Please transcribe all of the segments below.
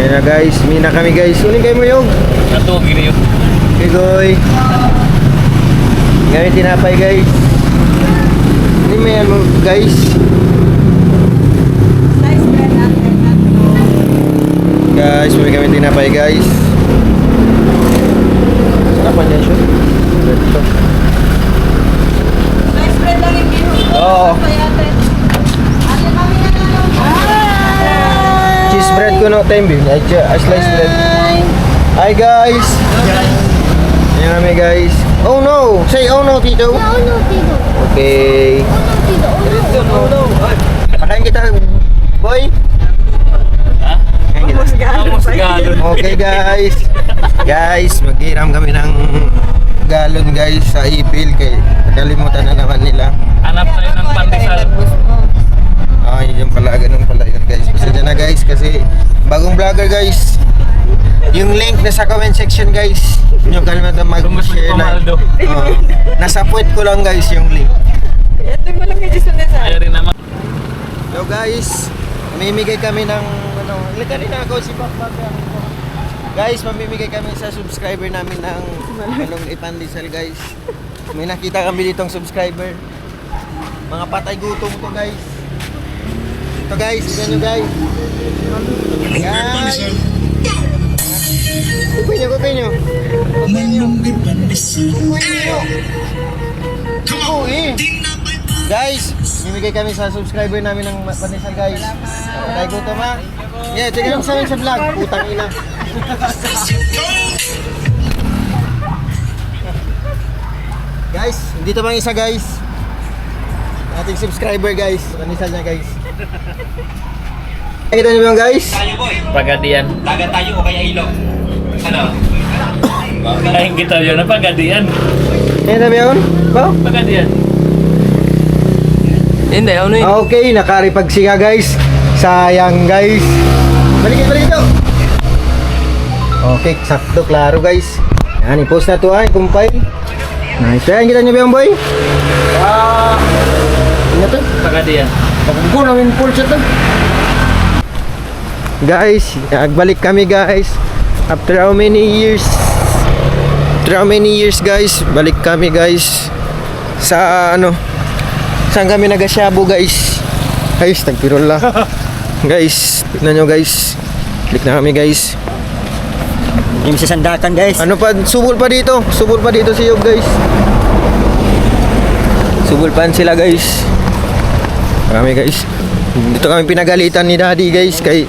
Ayan na guys, mina kami guys. Uling kayo mo yung Satu gini yun. Bigoy. Ngayon tinapay guys. Ini may ano guys. Guys, may kami tinapay guys. Sarap pa niya siya. Ito. Slice bread lang yung bihon. Oo. Cheese bread ko no time bin. Slice bread. Hi guys. Ayan kami guys. Oh no! Say oh no, Tito. Oh no, Tito. Okay. Oh no, Tito. Oh no. Pakain kita, boy. Ha? Almost galon. Okay guys. Guys, maghiram kami ng galon guys sa ipil kay nakalimutan na naman nila. Hanap tayo ng pandesal. Ay, yun pala, ganun pala yun guys. Pasensya na guys kasi bagong vlogger guys. Yung link na sa comment section guys. Yung kalimutan mag-share na. Nasa puwet ko lang guys yung link. Ito mo lang medyo sunod sa. Ayaw rin naman. So guys, mamimigay kami ng ano, ilika rin ako si Pakpak. Guys, mamimigay kami sa subscriber namin ng Balong Ipandesal guys. May nakita kami ditong subscriber. Mga patay gutom to guys. Ito guys, tignan nyo guys. Guys! Kupay nyo, kupay nyo. Balong Ipandesal. Uy! Guys, mamimigay kami sa subscriber namin ng Pandesal guys. Patay gutom ha. Yeah, tignan mo sa amin sa vlog. Putang ina. Guys, dito pang isa guys. Ating subscriber guys. Pandesal niya guys. Nakita niyo ba yun guys? Tayo boy, Pagadian. dagat tayo o kaya ilog. Ano? Ay, kita yun. Pagadian. Nakita mo yun? Ba? Pagadian. Hindi, ano yun? Okay, nakaripagsiga guys. Sayang guys. Balik ito. Okay, sakto, klaro guys. Yan, i-post na to ay, kumpay. Nice. Yan, kita nyo ba yung boy? Ano to? Pagadian. Pagkuko namin full shot to. Guys, nagbalik kami guys. After how many years? After how many years guys? Balik kami guys. Sa ano? Saan kami nagasyabo guys? Guys, tagpirola. Guys, tignan nyo guys. Balik na kami guys. Yung sa sandatan guys. Ano pa? Subol pa dito. Subol pa dito si Yob guys. Subol pa sila guys. Kami guys. Dito kami pinagalitan ni Daddy guys kay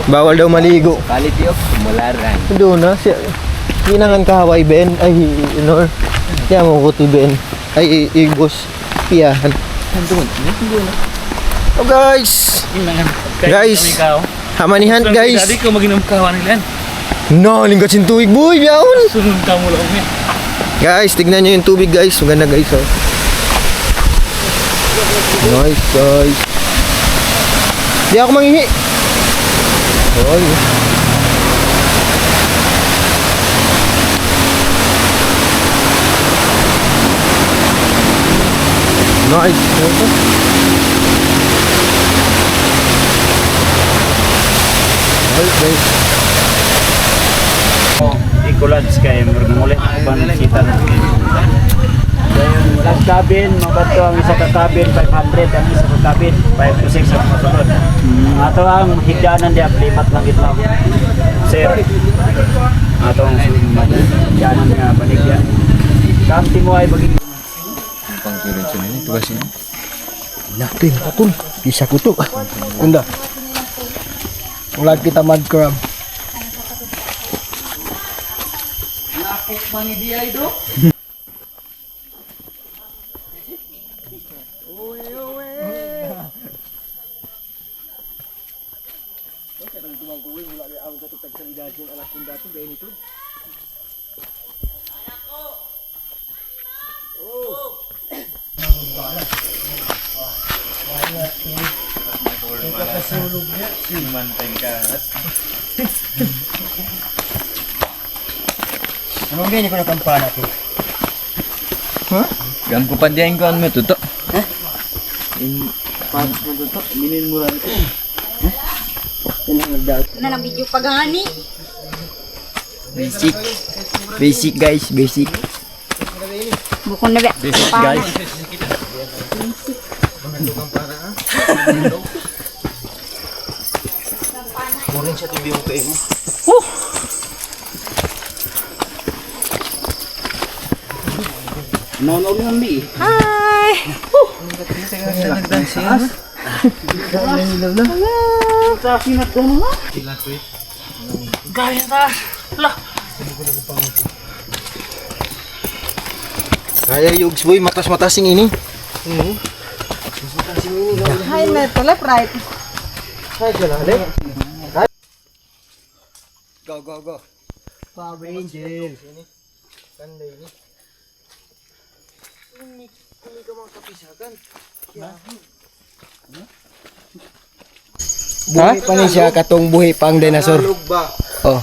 bawal daw maligo. Quality of mularan. Doon na siya. Hinangan ka Hawaii Ben. Ay, Inor. Kaya mo ko ti Ben. Ay, Igos. Piyahan. Oh guys. Guys. Hamanihan guys. Dadi ko maginom kawan nila. No, lingkot sin tubig boy. Biyaon. Sunod ka mo lang. Guys, tignan nyo yung tubig guys. Maganda guys oh. Nice guys. Di ako manghihi. Oy. Nice. Nice guys. Ikulads kay muli pansitan. Last cabin, mabato ang isa ka cabin 500, ang isa ka cabin 5 to 6 ang masunod. Ato ang higdanan di aplipat lang ito. Sir. Ato ang higdanan nga baligya. Kamti mo ay bagi Natin, katun. Bisa kuto. Unda. Ulat kita mad crab. Anong ganyan ko na kampana ko? Gan ko pa diyan ko ano tuto. Pag mo to, minin mo lang ito. Na lang video pagani. Basic. Basic guys, basic. Bukon na ba? Basic guys. Kunin siya tibi yung kain mo. No lang bi. Hi! Kaya yugs boy, matas-matasing ini. Hi, neto left, right. Go, go, go. Power Angel. Kanday ni. Hindi ka makapisakan. Buhay pa ni siya katong buhay pang dinosaur. Oh.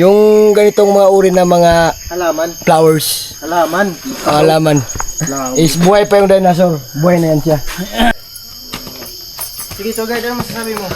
Yung ganitong mga uri ng mga halaman, flowers, halaman is buhay pa yung dinosaur. Buhay na yan siya. Sige, so guys, ano masasabi mo?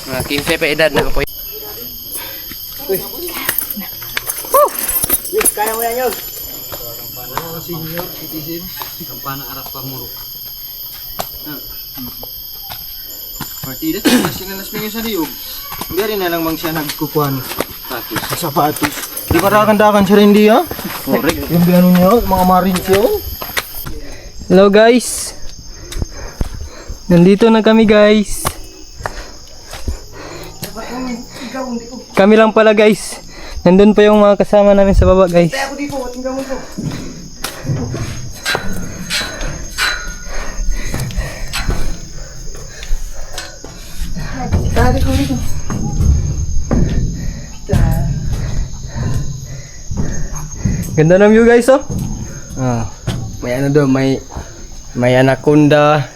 Mga 15 pa edad na po. Kaya mo yan, Yog. Senior citizen. Kampana Arab Pamurok. Partida, kasi nga nasmingin sa liyog. Hindi rin na lang mang siya nagkukuhan. Sapatos. Di ba rakan-dakan siya rin di ha? Correct. Yung ano niya, mga marines yun. Hello guys. Nandito na kami guys. Kami lang pala guys. Nandun pa yung mga kasama namin sa baba guys. Ako dito, tingnan mo to. Ganda ng view guys oh. May ano doon, may anaconda,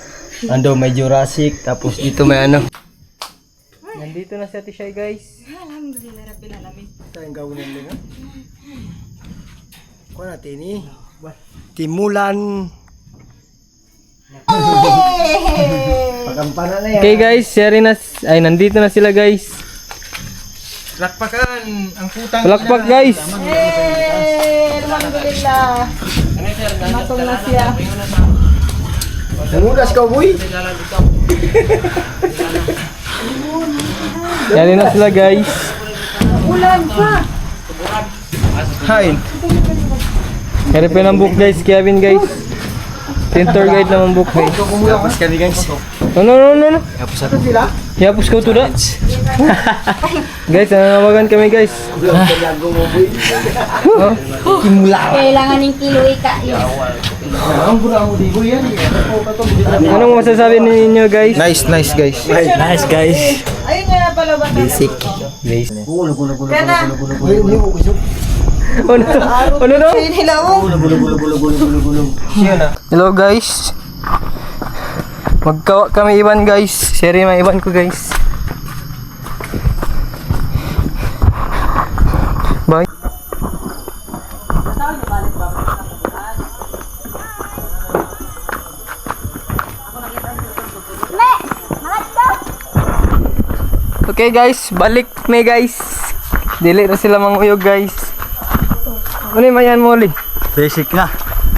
ando may Jurassic, tapos dito may ano. Nandito na si Ate Shay guys. Alhamdulillah, Rabbil Alamin. Tayong gawin ng linga. Kuha natin eh. Timulan. Pagampana na yan. Okay guys, ay nandito na sila guys. Lakpakan ang putang. Palakpak guys. Hey, alhamdulillah. Matong na siya. Nangugas ka, boy. Yari na sila guys. Ulan pa. Hi. Yari pa ng book guys, Kevin guys. Yung tour guide naman book guys. Tapos kami guys. No. Tapos ako sila. Yapos ko to da. Guys, nananawagan kami guys. Kailangan ng kilo ika yun. Ang pura mo di boy yan. Anong masasabi ninyo guys? Nice guys. Nice guys. Ayun nga pala ba? Basic. Kana. Ano no? Nila oh. Hello guys. Magkawa kami iban guys. Share mga iban ko guys. Bye. Okay guys, balik may guys. Dili na sila manguyog guys. Ano yung mayan mo ulit? Basic na.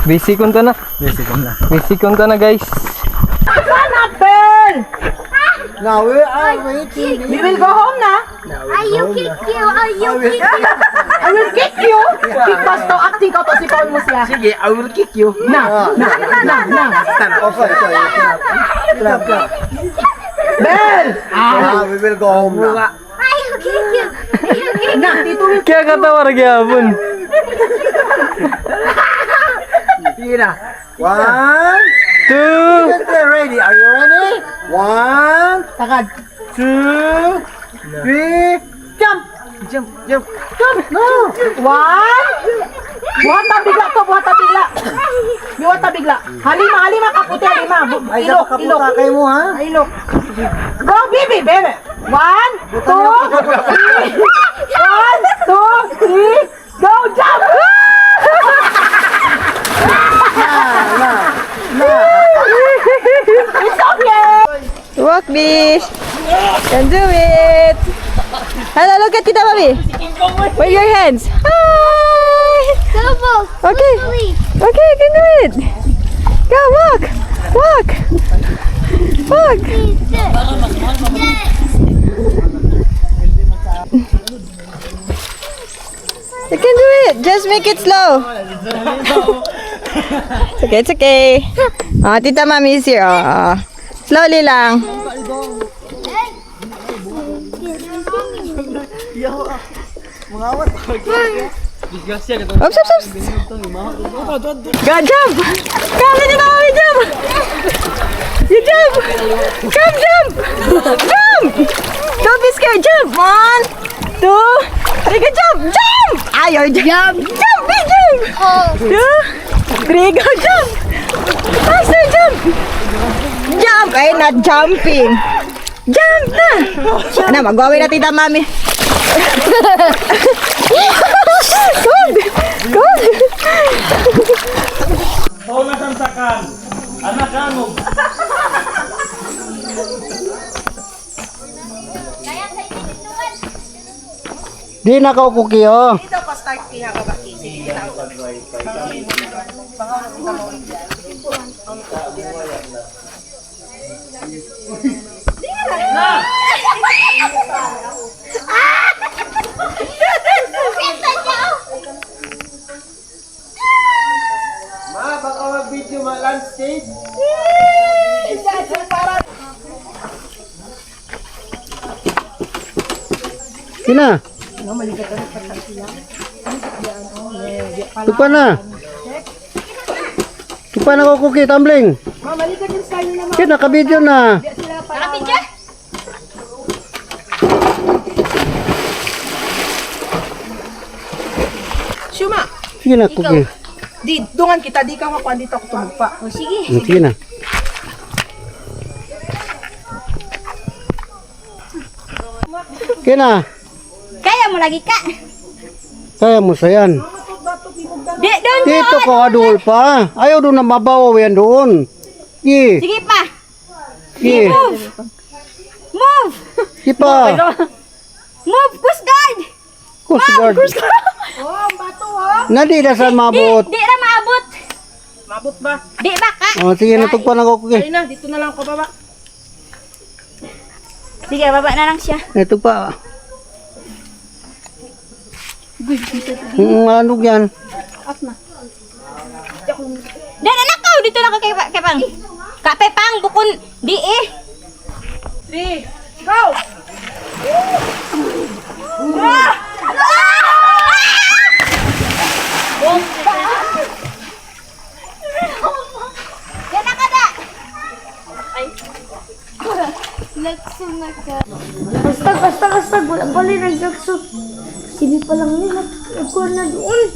Basic kunta na. Basic na. Basic kunta na guys. We will go home na. Ayaw kick you! Ayaw kick you! I will kick you! Kick basto, acting ka to, si Paul mo siya. Sige, I will kick you. Na. Bel! We will go home na. Ayaw kick you! Ayaw kick you! Na, dito mo. Kaya katawar gyapon. Sige na. 1, 2, okay, ready. Are you ready? 1, Takad. 2, 3, jump! jump, jump. No! One. Buhata bigla to, buhata bigla. Buhata bigla. Halima kaputi, halima. Ay, sa makaputa kayo mo, ha? Ilok. Go, baby. 1, 2, 3. 1, 2, 3. Go, jump! It's okay. Walk, Bish. Can do it. Hello, look at Tita Mami. Wave your hands. Hi. Okay. Okay, you can do it. Go, walk. Walk. Walk. You can do it. Just make it slow. It's okay, it's okay. Tita Mami is here. Slowly lang. Oops, oops, oops. Go, jump. Come, Tita Mami, jump. You jump. Come, jump. Jump. Don't be scared. Jump. 1, 2, 3, go, jump. Jump. Ayaw, jump. Jump, big jump. 2, 3, go, jump. Faster, jump. Jump. Ay, not jumping. Jump na. Ano, mag-away na Tita Mami. Good. Good. Paunasan sakan. Anak kamu. Di na ka kukiyo. Ma, baka mag-video ma-landscape. Sina? Tupa na. Tupa na ko kuki, tumbling. Kaya naka-video na. Shuma, Sige na kuki. di dungan kita di ka makuan dito ako tumugpa. Sige na. Kaya na. Kaya mo lagi ka. Kaya mo sa yan. Di, doon Dito ko adul pa. Ayaw doon na mabawaw yan doon. Sige. Sige pa. Sige. Move. Sige pa. Move, Coast Guard. Coast Guard. Oh, bato ha. Nadi na saan mabot. Di na maabot. Mabot ba? Di ba ka? O sige, natugpan ako kuki. Ay na, dito na lang ako baba. Sige, baba na lang siya. Natugpa. Ano yan? Dan anak kau dito na kay Pang. Pang bukon di eh. 3, go! Yan na kada. Nagsunod ka. Basta, wala nag-jackson. Sini pa lang yun, ako na doon.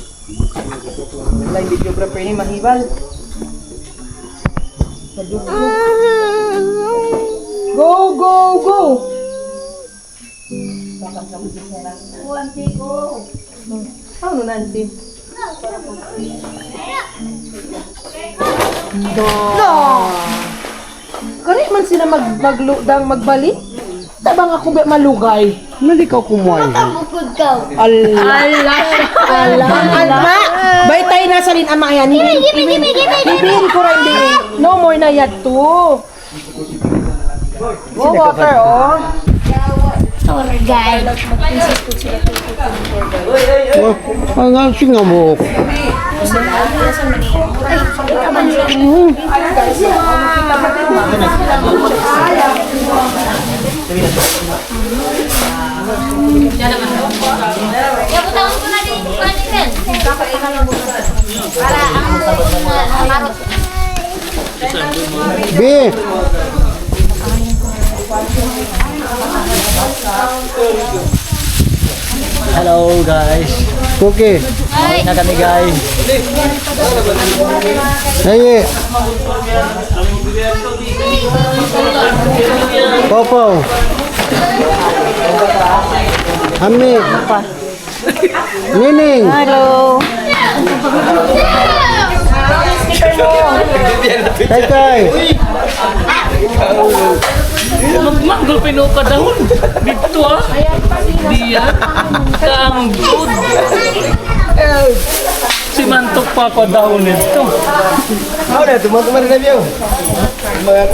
Like videographer ni mahibal. Go, go, go! Ano nanti? Kani man sila magludang magbalik? Tabang ako ba malugay? Nadi ka kumuhay. Bukod ka. Alma! Baytay na sa rin ama yan. Hibihin ko rin di. No more na yan to. Oh, water, oh. tour guide. Ang singa mo. Ya, butang ko na din. Para ang marot. B. Hello guys. Cookie. Kain na kami guys. Hey. Popo. Ami. Nining. Hello. Kay. Magmanggol pinuka dahon. Dito ah. Diya. Kang good. Simantok pa ko dahon nito. Ano na, teman-teman review. Mga